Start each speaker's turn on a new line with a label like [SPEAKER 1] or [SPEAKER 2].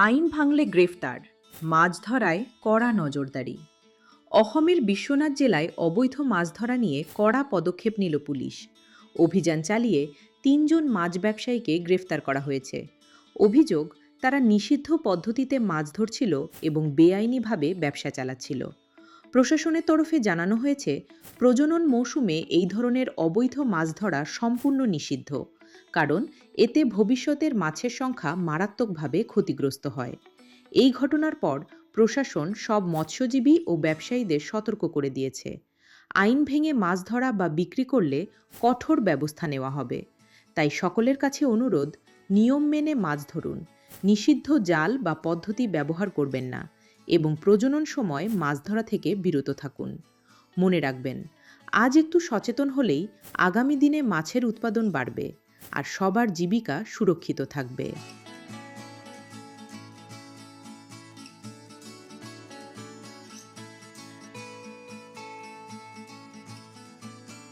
[SPEAKER 1] আইন ভাঙলে গ্রেফতার, মাছ ধরায় কড়া নজরদারি। অসমের বিশ্বনাথ জেলায় অবৈধ মাছ ধরা নিয়ে কড়া পদক্ষেপ নিল পুলিশ। অভিযান চালিয়ে ৩ জন মাছ ব্যবসায়ীকে গ্রেফতার করা হয়েছে। অভিযোগ, তারা নিষিদ্ধ পদ্ধতিতে মাছ ধরছিল এবং বেআইনিভাবে ব্যবসা চালাচ্ছিল। প্রশাসনের তরফে জানানো হয়েছে, প্রজনন মৌসুমে এই ধরনের অবৈধ মাছ ধরা সম্পূর্ণ নিষিদ্ধ, কারণ এতে ভবিষ্যতের মাছের সংখ্যা মারাত্মকভাবে ক্ষতিগ্রস্ত হয়। এই ঘটনার পর প্রশাসন সব মৎস্যজীবী ও ব্যবসায়ীদের সতর্ক করে দিয়েছে। আইন ভেঙে মাছ ধরা বা বিক্রি করলে কঠোর ব্যবস্থা নেওয়া হবে। তাই সকলের কাছে অনুরোধ, নিয়ম মেনে মাছ ধরুন, নিষিদ্ধ জাল বা পদ্ধতি ব্যবহার করবেন না এবং প্রজনন সময় মাছ ধরা থেকে বিরত থাকুন। মনে রাখবেন, আজ একটু সচেতন হলেই আগামী দিনে মাছের উৎপাদন বাড়বে আর সবার জীবিকা সুরক্ষিত থাকবে।